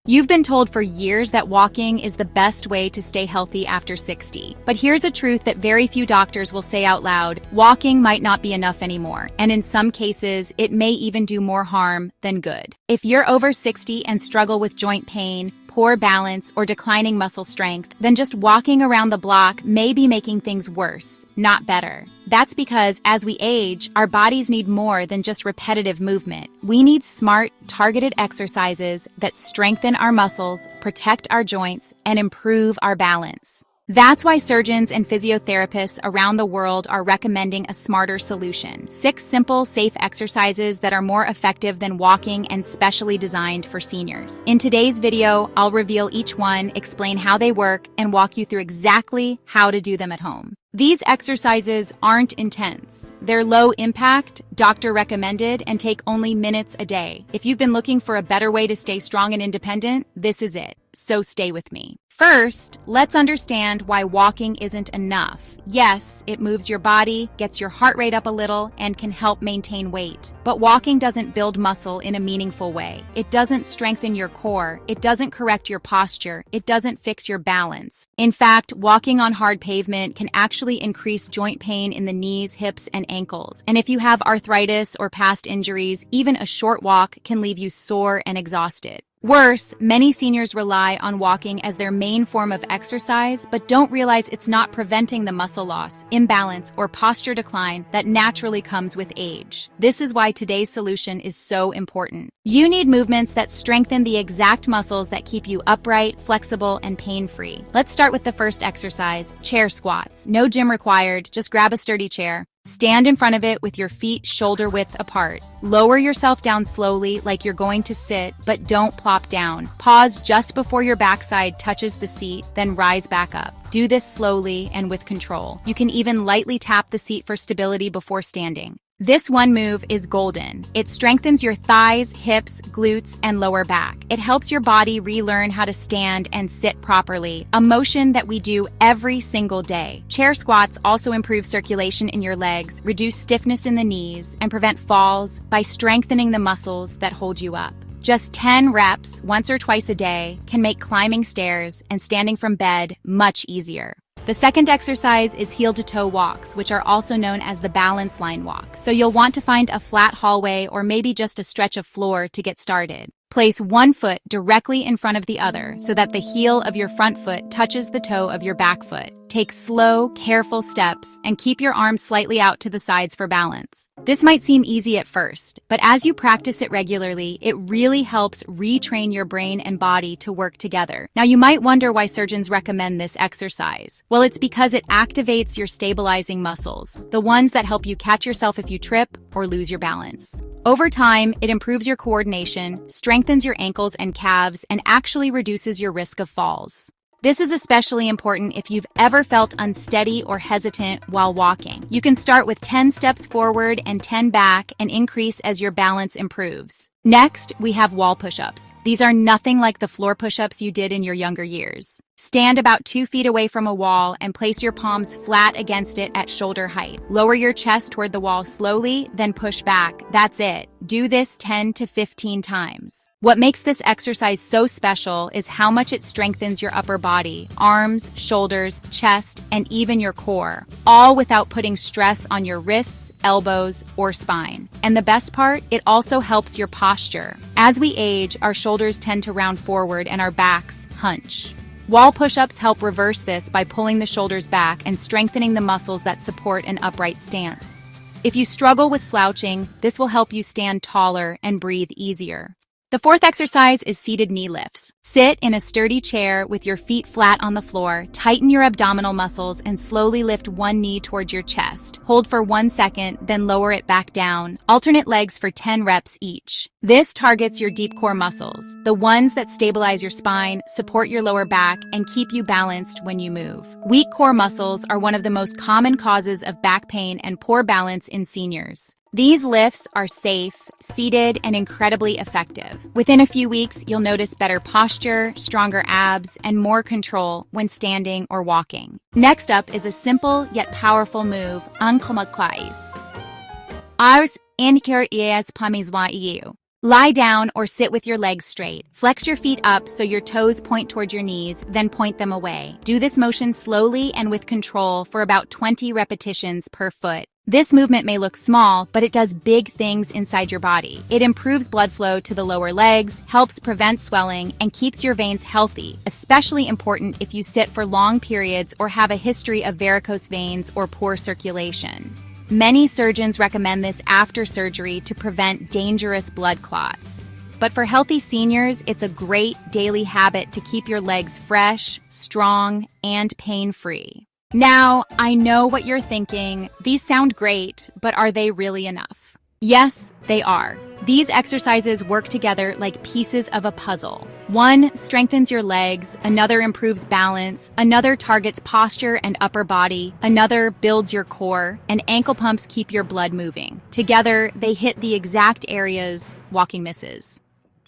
You've been told for years that walking is the best way to stay healthy after 60. But here's a truth that very few doctors will say out loud: walking might not be enough anymore, and in some cases, it may even do more harm than good. If you're over 60 and struggle with joint pain, poor balance, or declining muscle strength, then just walking around the block may be making things worse, not better. That's because as we age, our bodies need more than just repetitive movement. We need smart, targeted exercises that strengthen our muscles, protect our joints, and improve our balance. That's why surgeons and physiotherapists around the world are recommending a smarter solution: 6 simple, safe exercises that are more effective than walking and specially designed for seniors. In today's video, I'll reveal each one, explain how they work, and walk you through exactly how to do them at home. These exercises aren't intense. They're low impact, doctor recommended, and take only minutes a day. If you've been looking for a better way to stay strong and independent, this is it. So stay with me. First, let's understand why walking isn't enough. Yes, it moves your body, gets your heart rate up a little, and can help maintain weight. But walking doesn't build muscle in a meaningful way. It doesn't strengthen your core. It doesn't correct your posture. It doesn't fix your balance. In fact, walking on hard pavement can actually increase joint pain in the knees, hips, and ankles. And if you have arthritis or past injuries, even a short walk can leave you sore and exhausted. Worse, many seniors rely on walking as their main form of exercise, but don't realize it's not preventing the muscle loss, imbalance, or posture decline that naturally comes with age. This is why today's solution is so important. You need movements that strengthen the exact muscles that keep you upright, flexible, and pain-free. Let's start with the first exercise: chair squats. No gym required, just grab a sturdy chair. Stand in front of it with your feet shoulder width apart. Lower yourself down slowly like you're going to sit, but don't plop down. Pause just before your backside touches the seat, then rise back up. Do this slowly and with control. You can even lightly tap the seat for stability before standing. This one move is golden. It strengthens your thighs, hips, glutes, and lower back. It helps your body relearn how to stand and sit properly, a motion that we do every single day. Chair squats also improve circulation in your legs, reduce stiffness in the knees, and prevent falls by strengthening the muscles that hold you up. Just 10 reps, once or twice a day, can make climbing stairs and standing from bed much easier. The second exercise is heel-to-toe walks, which are also known as the balance line walk. So you'll want to find a flat hallway or maybe just a stretch of floor to get started. Place one foot directly in front of the other so that the heel of your front foot touches the toe of your back foot. Take slow, careful steps and keep your arms slightly out to the sides for balance. This might seem easy at first, but as you practice it regularly, it really helps retrain your brain and body to work together. Now, you might wonder why surgeons recommend this exercise. Well, it's because it activates your stabilizing muscles, the ones that help you catch yourself if you trip or lose your balance. Over time, it improves your coordination, strengthens your ankles and calves, and actually reduces your risk of falls. This is especially important if you've ever felt unsteady or hesitant while walking. You can start with 10 steps forward and 10 back and increase as your balance improves. Next, we have wall push-ups. These are nothing like the floor push-ups you did in your younger years. Stand about 2 feet away from a wall and place your palms flat against it at shoulder height. Lower your chest toward the wall slowly, then push back. That's it. Do this 10 to 15 times. What makes this exercise so special is how much it strengthens your upper body, arms, shoulders, chest, and even your core, all without putting stress on your wrists, elbows, or spine. And the best part, it also helps your posture. As we age, our shoulders tend to round forward and our backs hunch. Wall push-ups help reverse this by pulling the shoulders back and strengthening the muscles that support an upright stance. If you struggle with slouching, this will help you stand taller and breathe easier. The fourth exercise is seated knee lifts. Sit in a sturdy chair with your feet flat on the floor, tighten your abdominal muscles, and slowly lift one knee towards your chest. Hold for 1 second, then lower it back down. Alternate legs for 10 reps each. This targets your deep core muscles, the ones that stabilize your spine, support your lower back, and keep you balanced when you move. Weak core muscles are one of the most common causes of back pain and poor balance in seniors. These lifts are safe, seated, and incredibly effective. Within a few weeks, you'll notice better posture, stronger abs, and more control when standing or walking. Next up is a simple yet powerful move, ang kumaklais. Ars anker ias pamiswa iu. Lie down or sit with your legs straight. Flex your feet up so your toes point toward your knees, then point them away. Do this motion slowly and with control for about 20 repetitions per foot. This movement may look small, but it does big things inside your body. It improves blood flow to the lower legs, helps prevent swelling, and keeps your veins healthy, especially important if you sit for long periods or have a history of varicose veins or poor circulation. Many surgeons recommend this after surgery to prevent dangerous blood clots. But for healthy seniors, it's a great daily habit to keep your legs fresh, strong, and pain-free. Now, I know what you're thinking. These sound great, but are they really enough? Yes, they are. These exercises work together like pieces of a puzzle. One strengthens your legs, another improves balance, another targets posture and upper body, another builds your core, and ankle pumps keep your blood moving. Together, they hit the exact areas walking misses.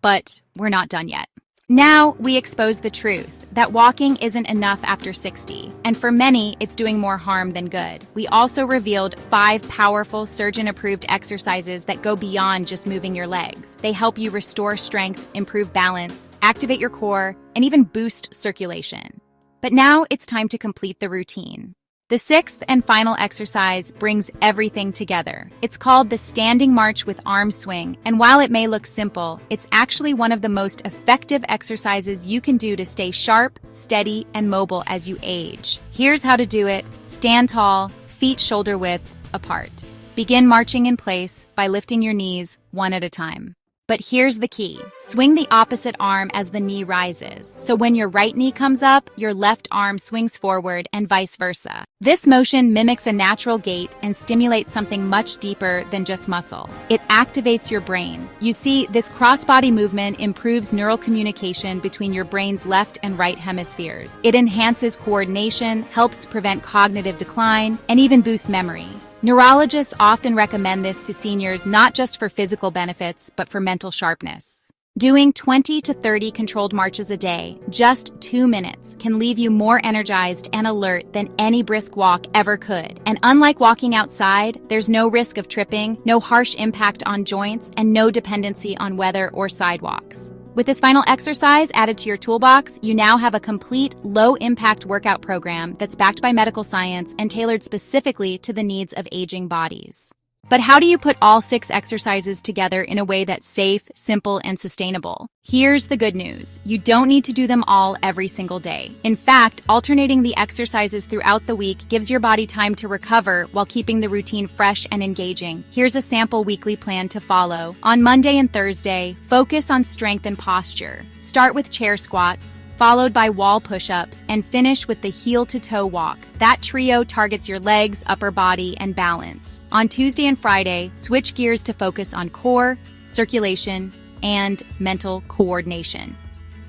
But we're not done yet. Now we expose the truth that walking isn't enough after 60, and for many, it's doing more harm than good. We also revealed 5 powerful surgeon-approved exercises that go beyond just moving your legs. They help you restore strength, improve balance, activate your core, and even boost circulation. But now it's time to complete the routine. The 6th and final exercise brings everything together. It's called the standing march with arm swing, and while it may look simple, it's actually one of the most effective exercises you can do to stay sharp, steady, and mobile as you age. Here's how to do it. Stand tall, feet shoulder width apart. Begin marching in place by lifting your knees one at a time. But here's the key. Swing the opposite arm as the knee rises. So when your right knee comes up, your left arm swings forward and vice versa. This motion mimics a natural gait and stimulates something much deeper than just muscle. It activates your brain. You see, this cross-body movement improves neural communication between your brain's left and right hemispheres. It enhances coordination, helps prevent cognitive decline, and even boosts memory. Neurologists often recommend this to seniors not just for physical benefits, but for mental sharpness. Doing 20 to 30 controlled marches a day, just 2 minutes, can leave you more energized and alert than any brisk walk ever could. And unlike walking outside, there's no risk of tripping, no harsh impact on joints, and no dependency on weather or sidewalks. With this final exercise added to your toolbox, you now have a complete, low-impact workout program that's backed by medical science and tailored specifically to the needs of aging bodies. But how do you put all 6 exercises together in a way that's safe, simple, and sustainable? Here's the good news. You don't need to do them all every single day. In fact, alternating the exercises throughout the week gives your body time to recover while keeping the routine fresh and engaging. Here's a sample weekly plan to follow. On Monday and Thursday, focus on strength and posture. Start with chair squats, followed by wall push-ups, and finish with the heel-to-toe walk. That trio targets your legs, upper body, and balance. On Tuesday and Friday, switch gears to focus on core, circulation, and mental coordination.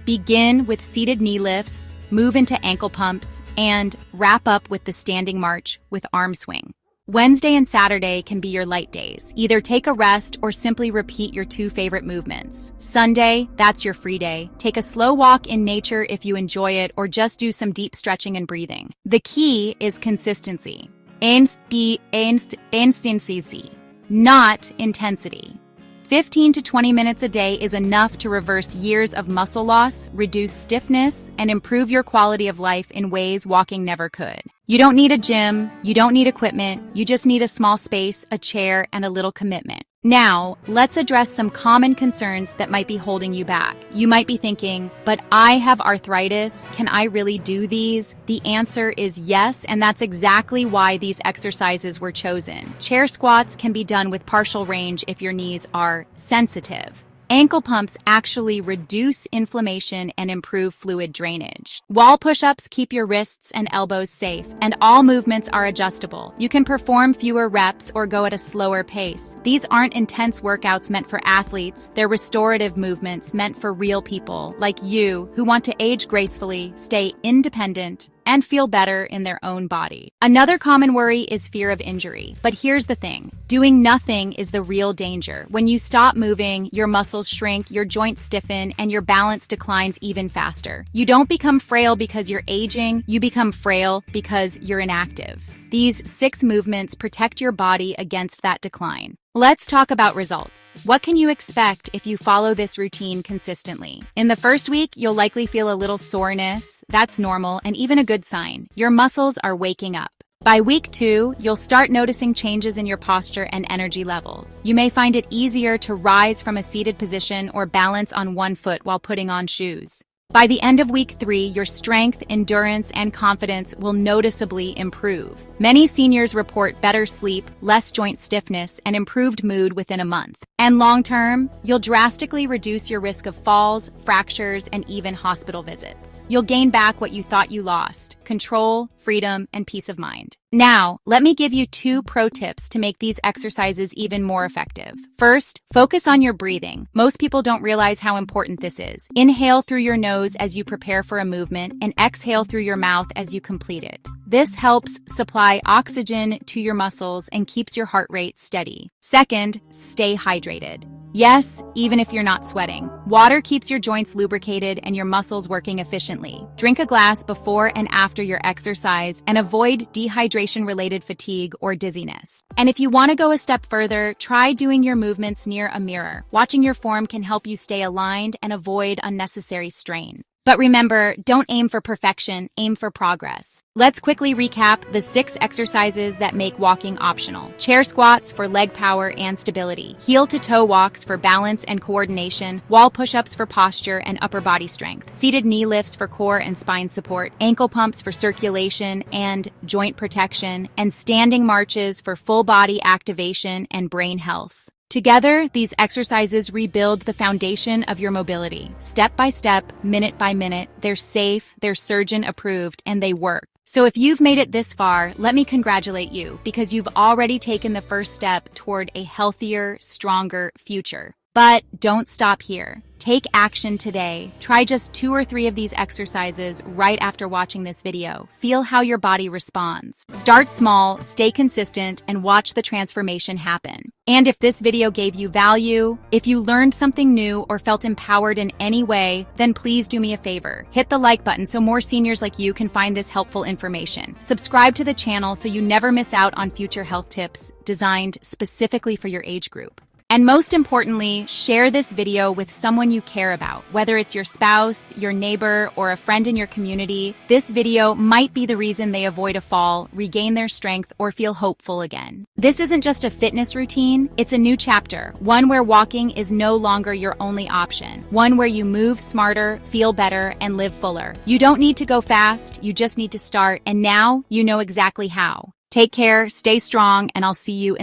Begin with seated knee lifts, move into ankle pumps, and wrap up with the standing march with arm swing. Wednesday and Saturday can be your light days. Either take a rest or simply repeat your 2 favorite movements. Sunday, that's your free day. Take a slow walk in nature if you enjoy it, or just do some deep stretching and breathing. The key is consistency. Consistency, not intensity. 15 to 20 minutes a day is enough to reverse years of muscle loss, reduce stiffness, and improve your quality of life in ways walking never could. You don't need a gym, you don't need equipment, you just need a small space, a chair, and a little commitment. Now, let's address some common concerns that might be holding you back. You might be thinking, but I have arthritis, can I really do these? The answer is yes, and that's exactly why these exercises were chosen. Chair squats can be done with partial range if your knees are sensitive. Ankle pumps actually reduce inflammation and improve fluid drainage. Wall push-ups keep your wrists and elbows safe, and all movements are adjustable. You can perform fewer reps or go at a slower pace. These aren't intense workouts meant for athletes. They're restorative movements meant for real people like you who want to age gracefully, stay independent, and feel better in their own body. Another common worry is fear of injury. But here's the thing. Doing nothing is the real danger. When you stop moving, your muscles shrink, your joints stiffen, and your balance declines even faster. You don't become frail because you're aging, you become frail because you're inactive. These 6 movements protect your body against that decline. Let's talk about results. What can you expect if you follow this routine consistently? In the first week, you'll likely feel a little soreness. That's normal and even a good sign. Your muscles are waking up. By week 2, you'll start noticing changes in your posture and energy levels. You may find it easier to rise from a seated position or balance on one foot while putting on shoes. By the end of week 3, your strength, endurance, and confidence will noticeably improve. Many seniors report better sleep, less joint stiffness, and improved mood within a month. And long-term, you'll drastically reduce your risk of falls, fractures, and even hospital visits. You'll gain back what you thought you lost: control, freedom, and peace of mind. Now, let me give you 2 pro tips to make these exercises even more effective. First, focus on your breathing. Most people don't realize how important this is. Inhale through your nose as you prepare for a movement, and exhale through your mouth as you complete it. This helps supply oxygen to your muscles and keeps your heart rate steady. Second, stay hydrated. Yes, even if you're not sweating. Water keeps your joints lubricated and your muscles working efficiently. Drink a glass before and after your exercise and avoid dehydration-related fatigue or dizziness. And if you want to go a step further, try doing your movements near a mirror. Watching your form can help you stay aligned and avoid unnecessary strain. But remember, don't aim for perfection, aim for progress. Let's quickly recap the 6 exercises that make walking optional. Chair squats for leg power and stability. Heel-to-toe walks for balance and coordination. Wall push-ups for posture and upper body strength. Seated knee lifts for core and spine support. Ankle pumps for circulation and joint protection. And standing marches for full body activation and brain health. Together, these exercises rebuild the foundation of your mobility. Step by step, minute by minute, they're safe, they're surgeon approved, and they work. So if you've made it this far, let me congratulate you, because you've already taken the first step toward a healthier, stronger future. But don't stop here. Take action today. Try just 2 or 3 of these exercises right after watching this video. Feel how your body responds. Start small, stay consistent, and watch the transformation happen. And if this video gave you value, if you learned something new or felt empowered in any way, then please do me a favor. Hit the like button so more seniors like you can find this helpful information. Subscribe to the channel so you never miss out on future health tips designed specifically for your age group. And most importantly, share this video with someone you care about. Whether it's your spouse, your neighbor, or a friend in your community, this video might be the reason they avoid a fall, regain their strength, or feel hopeful again. This isn't just a fitness routine, it's a new chapter, one where walking is no longer your only option, one where you move smarter, feel better, and live fuller. You don't need to go fast, you just need to start, and now you know exactly how. Take care, stay strong, and I'll see you in